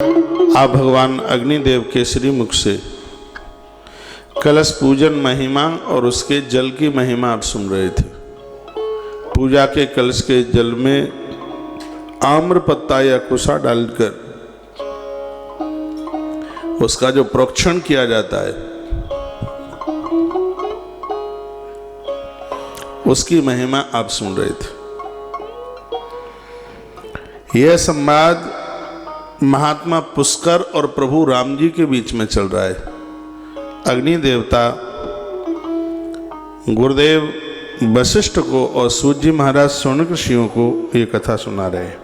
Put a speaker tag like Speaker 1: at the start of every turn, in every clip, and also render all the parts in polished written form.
Speaker 1: आप भगवान अग्निदेव के श्रीमुख से कलश पूजन महिमा और उसके जल की महिमा आप सुन रहे थे। पूजा के कलश के जल में आम्र पत्ता या कुसा डालकर उसका जो प्रोक्षण किया जाता है उसकी महिमा आप सुन रहे थे। यह संवाद महात्मा पुष्कर और प्रभु राम जी के बीच में चल रहा है। अग्नि देवता गुरुदेव वशिष्ठ को और सूत जी महाराज शौनक ऋषियों को ये कथा सुना रहे हैं।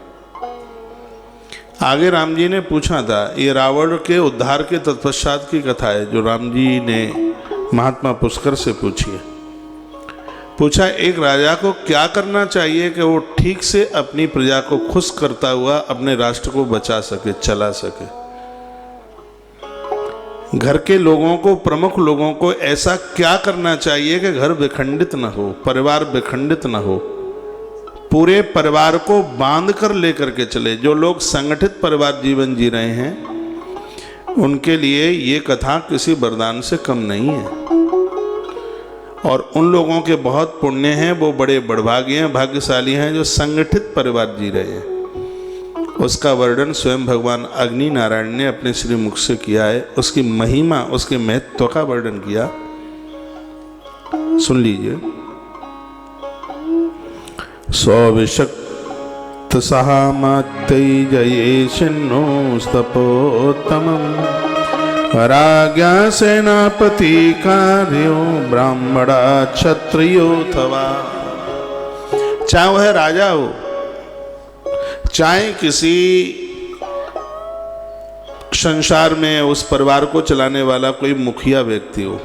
Speaker 1: आगे राम जी ने पूछा था, ये रावण के उद्धार के तत्पश्चात की कथा है जो राम जी ने महात्मा पुष्कर से पूछी है। पूछा, एक राजा को क्या करना चाहिए कि वो ठीक से अपनी प्रजा को खुश करता हुआ अपने राष्ट्र को बचा सके, चला सके। घर के लोगों को, प्रमुख लोगों को ऐसा क्या करना चाहिए कि घर विखंडित न हो, परिवार विखंडित न हो, पूरे परिवार को बांध कर लेकर के चले। जो लोग संगठित परिवार जीवन जी रहे हैं उनके लिए ये कथा किसी वरदान से कम नहीं है। और उन लोगों के बहुत पुण्य हैं, वो बड़े बड़भागी हैं, भाग्यशाली हैं जो संगठित परिवार जी रहे हैं। उसका वर्णन स्वयं भगवान अग्नि नारायण ने अपने श्री मुख से किया है। उसकी महिमा, उसके महत्व का वर्णन किया, सुन लीजिए। सौविशक्त सहामत्यै जयेशिन्नो स्तपोत्तमम् राज्ञा सेनापति कार्यो ब्राह्मणा क्षत्रियो थवा। चाहे वह राजा हो, चाहे किसी संसार में उस परिवार को चलाने वाला कोई मुखिया व्यक्ति हो,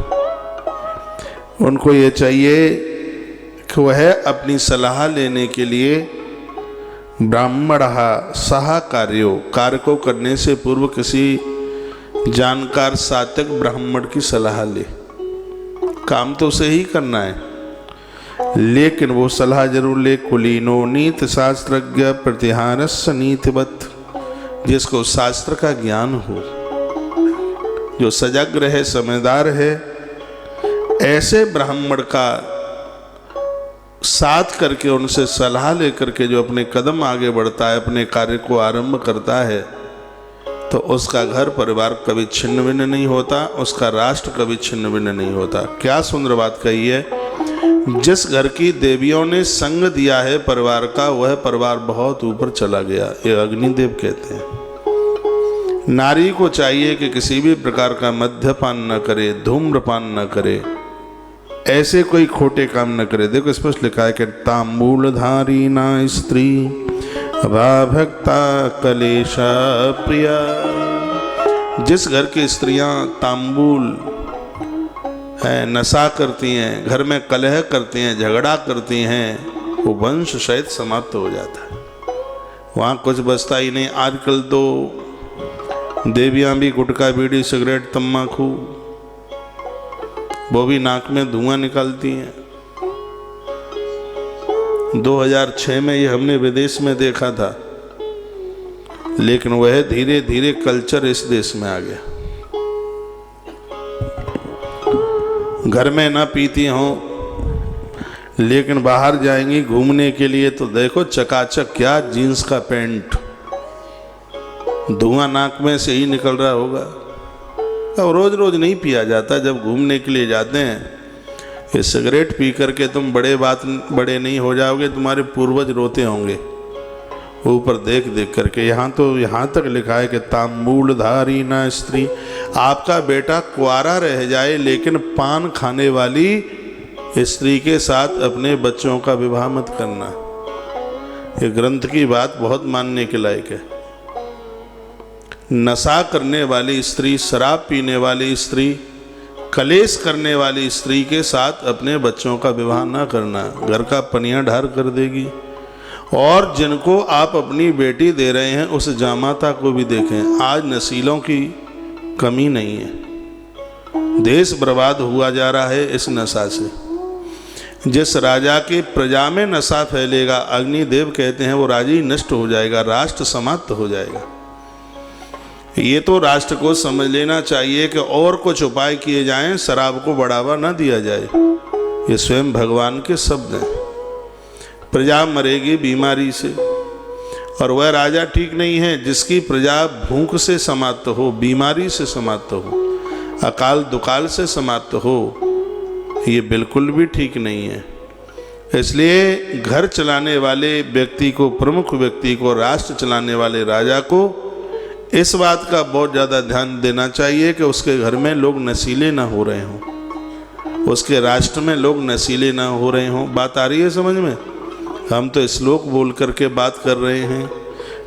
Speaker 1: उनको ये चाहिए कि वह अपनी सलाह लेने के लिए ब्राह्मणा सहा कार्यो, कार्य को करने से पूर्व किसी जानकार सात्विक ब्राह्मण की सलाह ले। काम तो उसे ही करना है, लेकिन वो सलाह जरूर ले। कुलीनो नीति शास्त्रज्ञ प्रतिहारस्य नीतिवत, जिसको शास्त्र का ज्ञान हो, जो सजग रहे, समझदार है, ऐसे ब्राह्मण का साथ करके उनसे सलाह लेकर के जो अपने कदम आगे बढ़ता है, अपने कार्य को आरंभ करता है, तो उसका घर परिवार कभी छिन्न भिन्न नहीं होता, उसका राष्ट्र कभी छिन्न भिन्न नहीं होता। क्या सुंदर बात कही है। जिस घर की देवियों ने संग दिया है परिवार का, वह परिवार बहुत ऊपर चला गया, ये अग्निदेव कहते हैं। नारी को चाहिए कि किसी भी प्रकार का मद्यपान न करे, धूम्रपान न करे, ऐसे कोई खोटे काम न करे। देखो स्पष्ट लिखा है कि तांबूलधारी ना स्त्री भक्ता कलेशा प्रिया। जिस घर की स्त्रियां तांबूल है, नशा करती हैं, घर में कलह करती हैं, झगड़ा करती हैं, वो वंश शायद समाप्त हो जाता है। वहाँ कुछ बचता ही नहीं। आजकल तो देवियां भी गुटखा, बीड़ी, सिगरेट, तम्बाकू, वो भी नाक में धुआं निकालती हैं। 2006 में ये हमने विदेश में देखा था, लेकिन वह धीरे धीरे कल्चर इस देश में आ गया। घर में ना पीती हों, लेकिन बाहर जाएंगी घूमने के लिए तो देखो चकाचक, क्या जीन्स का पैंट, धुआं नाक में से ही निकल रहा होगा। अब रोज रोज नहीं पिया जाता, जब घूमने के लिए जाते हैं। ये सिगरेट पी करके तुम बड़े नहीं हो जाओगे, तुम्हारे पूर्वज रोते होंगे ऊपर देख देख करके। यहाँ तक लिखा है कि तांबूलधारी ना स्त्री, आपका बेटा कुंवारा रह जाए लेकिन पान खाने वाली स्त्री के साथ अपने बच्चों का विवाह मत करना। ये ग्रंथ की बात बहुत मानने के लायक है। नशा करने वाली स्त्री, शराब पीने वाली स्त्री, कलेश करने वाली स्त्री के साथ अपने बच्चों का विवाह न करना, घर का पनिया ढार कर देगी। और जिनको आप अपनी बेटी दे रहे हैं उस जामाता को भी देखें, आज नस्लों की कमी नहीं है। देश बर्बाद हुआ जा रहा है इस नशा से। जिस राजा की प्रजा में नशा फैलेगा, अग्निदेव कहते हैं वो राजा ही नष्ट हो जाएगा, राष्ट्र समाप्त हो जाएगा। ये तो राष्ट्र को समझ लेना चाहिए कि और कुछ उपाय किए जाएं, शराब को बढ़ावा ना दिया जाए। ये स्वयं भगवान के शब्द हैं। प्रजा मरेगी बीमारी से, और वह राजा ठीक नहीं है जिसकी प्रजा भूख से समाप्त हो, बीमारी से समाप्त हो, अकाल दुकाल से समाप्त हो। ये बिल्कुल भी ठीक नहीं है। इसलिए घर चलाने वाले व्यक्ति को, प्रमुख व्यक्ति को, राष्ट्र चलाने वाले राजा को इस बात का बहुत ज़्यादा ध्यान देना चाहिए कि उसके घर में लोग नशीले ना हो रहे हों, उसके राष्ट्र में लोग नशीले ना हो रहे हों। बात आ रही है समझ में? हम तो श्लोक बोल करके बात कर रहे हैं।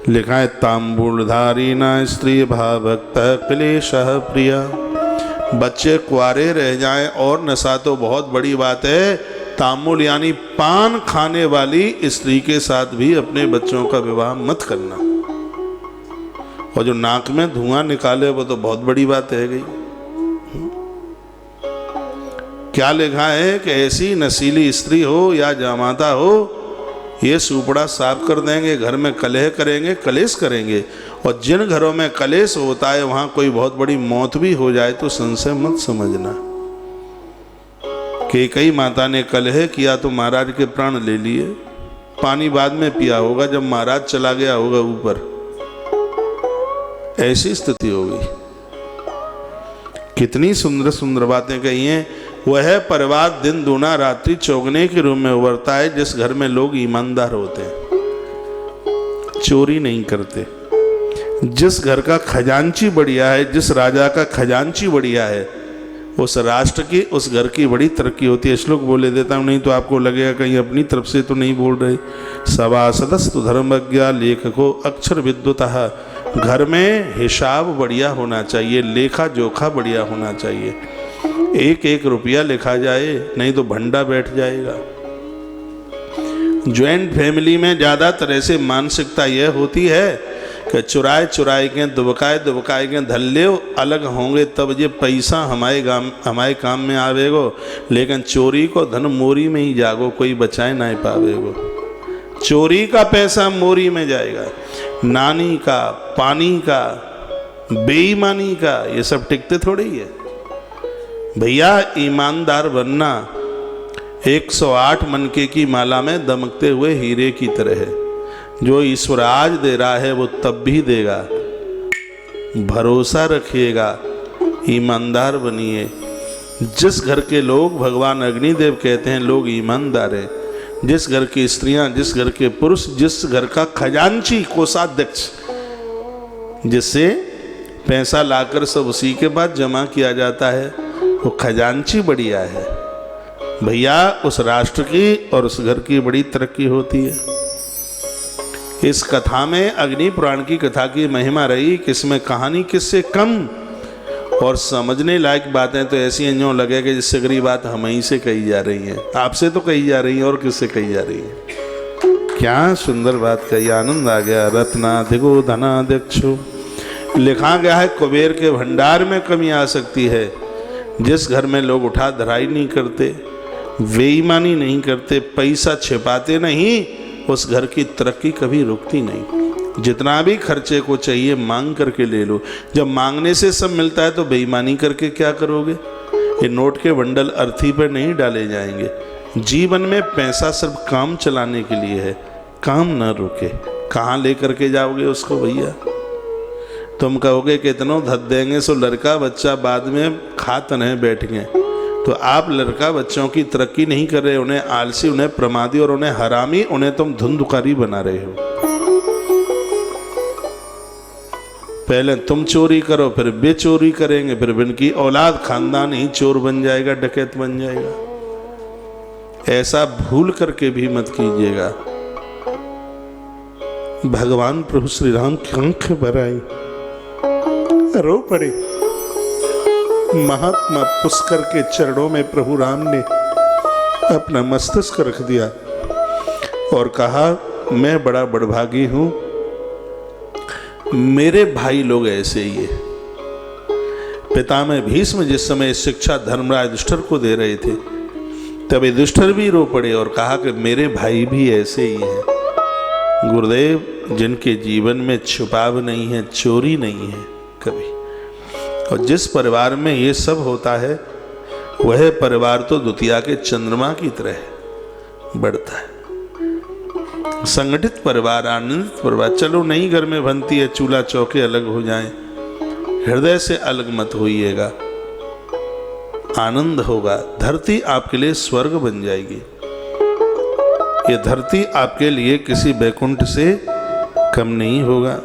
Speaker 1: लिखा है तांबूलधारी न स्त्री भावक्त क्लेशः प्रिया। बच्चे कुआरे रह जाएं और नशा तो बहुत बड़ी बात है। तांबूल यानी पान खाने वाली स्त्री के साथ भी अपने बच्चों का विवाह मत करना। और जो नाक में धुआं निकाले वो तो बहुत बड़ी बात है गई। क्या लिखा है कि ऐसी नशीली स्त्री हो या जामाता हो, ये सुपड़ा साफ कर देंगे, घर में कलह करेंगे, कलेश करेंगे। और जिन घरों में कलेश होता है वहां कोई बहुत बड़ी मौत भी हो जाए तो संशय मत समझना। कैकेयी माता ने कलह किया तो महाराज के प्राण ले लिए। पानी बाद में पिया होगा जब महाराज चला गया होगा ऊपर, ऐसी स्थिति हो गई। कितनी सुंदर सुंदर बातें कही हैं। वह परिवार दिन दूना रात्रि चौगने के रूप में उभरता है जिस घर में लोग ईमानदार होते हैं, चोरी नहीं करते। जिस घर का खजांची बढ़िया है, जिस राजा का खजांची बढ़िया है, उस राष्ट्र की, उस घर की बड़ी तरक्की होती है। श्लोक बोले देता हूँ, नहीं तो आपको लगेगा कहीं अपनी तरफ से तो नहीं बोल रहे। सभासदस्तु धर्मज्ञा लेखको अक्षर विद्वतः। घर में हिसाब बढ़िया होना चाहिए, लेखा जोखा बढ़िया होना चाहिए। एक एक रुपया लिखा जाए, नहीं तो भंडा बैठ जाएगा। ज्वाइंट फैमिली में ज़्यादातर ऐसे मानसिकता यह होती है कि चुराए चुराए के, दुबकाए दुबकाए के धल्ले अलग होंगे तब ये पैसा हमारे काम में आवेगो। लेकिन चोरी को धन मोरी में ही जागो, कोई बचाए ना पावेगो। चोरी का पैसा मोरी में जाएगा। नानी का, पानी का, बेईमानी का, ये सब टिकते थोड़ी है भैया। ईमानदार बनना 108 मनके की माला में दमकते हुए हीरे की तरह है। जो ईश्वर आज दे रहा है वो तब भी देगा। भरोसा रखिएगा, ईमानदार बनिए। जिस घर के लोग, भगवान अग्निदेव कहते हैं लोग ईमानदार हैं, जिस घर की स्त्रियां, जिस घर के पुरुष, जिस घर का खजांची, कोषाध्यक्ष, जिससे पैसा लाकर सब उसी के बाद जमा किया जाता है, वो खजांची बढ़िया है भैया। उस राष्ट्र की और उस घर की बड़ी तरक्की होती है। इस कथा में अग्नि पुराण की कथा की महिमा रही कि इसमें कहानी किससे कम और समझने लायक बातें तो ऐसी हैं जो लगे कि जिससे अगली बात हम ही से कही जा रही हैं, आपसे तो कही जा रही है और किससे कही जा रही है। क्या सुंदर बात कही, आनंद आ गया। रत्नाधिको धनाध्यक्षो। लिखा गया है कुबेर के भंडार में कमी आ सकती है। जिस घर में लोग उठा धराई नहीं करते, बेईमानी नहीं करते, पैसा छिपाते नहीं, उस घर की तरक्की कभी रुकती नहीं। जितना भी खर्चे को चाहिए मांग करके ले लो। जब मांगने से सब मिलता है तो बेईमानी करके क्या करोगे? ये नोट के बंडल अर्थी पर नहीं डाले जाएंगे। जीवन में पैसा सिर्फ काम चलाने के लिए है, काम न रुके। कहाँ ले करके जाओगे उसको भैया? तुम कहोगे कितनों धत देंगे सो लड़का बच्चा बाद में खा तने बैठ गए। तो आप लड़का बच्चों की तरक्की नहीं कर रहे, उन्हें आलसी, उन्हें प्रमादी और उन्हें हरामी, उन्हें तुम धुंधुकारी बना रहे हो। पहले तुम चोरी करो, फिर वे चोरी करेंगे, फिर इनकी औलाद खानदान ही चोर बन जाएगा, डकैत बन जाएगा। ऐसा भूल करके भी मत कीजिएगा। भगवान प्रभु श्री राम की आंखें भर आई, रो पड़े। महात्मा पुष्कर के चरणों में प्रभु राम ने अपना मस्तक रख दिया और कहा, मैं बड़ा बड़भागी हूं, मेरे भाई लोग ऐसे ही है। पितामह भीष्म जिस समय शिक्षा धर्मराज युधिष्ठिर को दे रहे थे, तब युधिष्ठिर भी रो पड़े और कहा कि मेरे भाई भी ऐसे ही हैं। गुरुदेव, जिनके जीवन में छुपाव नहीं है, चोरी नहीं है, कभी। और जिस परिवार में ये सब होता है वह परिवार तो द्वितीया के चंद्रमा की तरह बढ़ता है। संगठित परिवार, आनंदित परिवार। चलो नई घर में बनती है, चूल्हा चौके अलग हो जाएं, हृदय से अलग मत होइएगा, आनंद होगा। धरती आपके लिए स्वर्ग बन जाएगी। ये धरती आपके लिए किसी बैकुंठ से कम नहीं होगा।